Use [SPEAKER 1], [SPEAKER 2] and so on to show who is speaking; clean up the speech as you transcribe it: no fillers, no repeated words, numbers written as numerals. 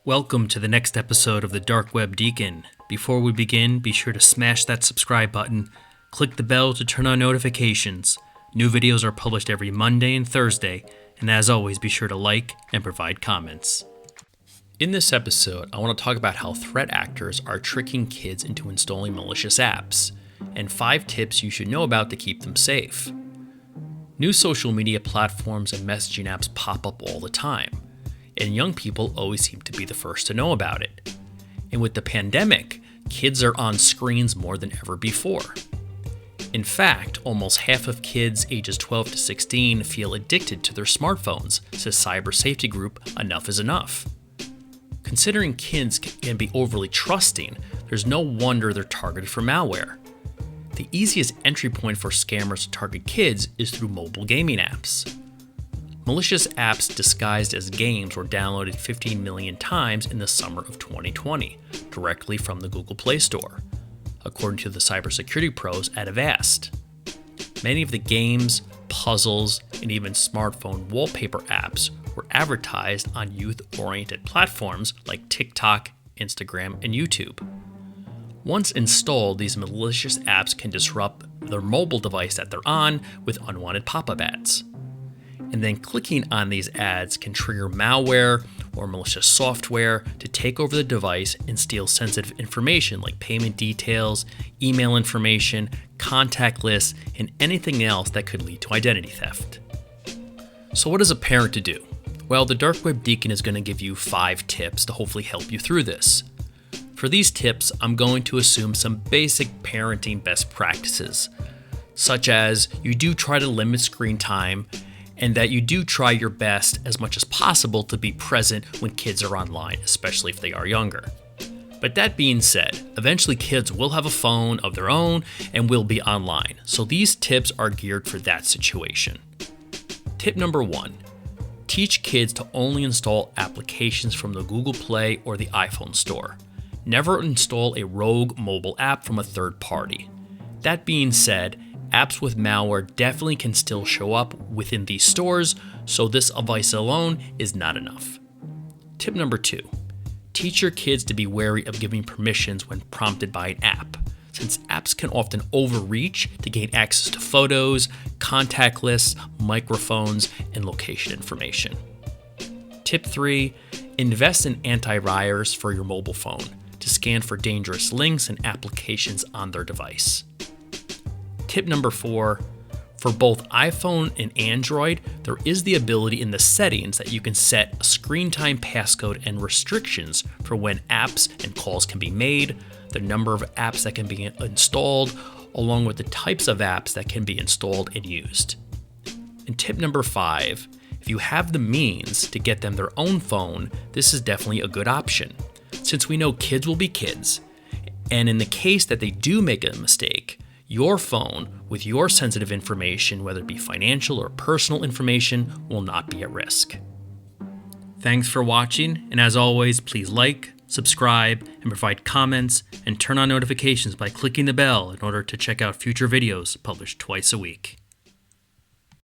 [SPEAKER 1] Welcome to the next episode of the Dark Web Deacon. Before we begin, be sure to smash that subscribe button, click the bell to turn on notifications. New videos are published every Monday and Thursday, and as always, be sure to like and provide comments. In this episode, I want to talk about how threat actors are tricking kids into installing malicious apps, and 5 tips you should know about to keep them safe. New social media platforms and messaging apps pop up all the time, and young people always seem to be the first to know about it. And with the pandemic, kids are on screens more than ever before. In fact, almost half of kids ages 12 to 16 feel addicted to their smartphones, says cyber safety group Enough is Enough. Considering kids can be overly trusting, there's no wonder they're targeted for malware. The easiest entry point for scammers to target kids is through mobile gaming apps. Malicious apps disguised as games were downloaded 15 million times in the summer of 2020, directly from the Google Play Store, according to the cybersecurity pros at Avast. Many of the games, puzzles, and even smartphone wallpaper apps were advertised on youth-oriented platforms like TikTok, Instagram, and YouTube. Once installed, these malicious apps can disrupt their mobile device that they're on with unwanted pop-up ads. And then clicking on these ads can trigger malware or malicious software to take over the device and steal sensitive information like payment details, email information, contact lists, and anything else that could lead to identity theft. So what is a parent to do? Well, the Dark Web Deacon is going to give you 5 tips to hopefully help you through this. For these tips, I'm going to assume some basic parenting best practices, such as you do try to limit screen time and that you do try your best as much as possible to be present when kids are online, especially if they are younger. But that being said, eventually kids will have a phone of their own and will be online, so these tips are geared for that situation. Tip number 1. Teach kids to only install applications from the Google Play or the iPhone store. Never install a rogue mobile app from a third party. That being said, apps with malware definitely can still show up within these stores, so this advice alone is not enough. Tip number 2. Teach your kids to be wary of giving permissions when prompted by an app, since apps can often overreach to gain access to photos, contact lists, microphones, and location information. Tip 3. Invest in antivirus for your mobile phone to scan for dangerous links and applications on their device. Tip number 4, for both iPhone and Android, there is the ability in the settings that you can set a screen time passcode and restrictions for when apps and calls can be made, the number of apps that can be installed, along with the types of apps that can be installed and used. And tip number 5, if you have the means to get them their own phone, this is definitely a good option, since we know kids will be kids, and in the case that they do make a mistake, your phone with your sensitive information, whether it be financial or personal information, will not be at risk. Thanks for watching, and as always, please like, subscribe, and provide comments, and turn on notifications by clicking the bell in order to check out future videos published twice a week.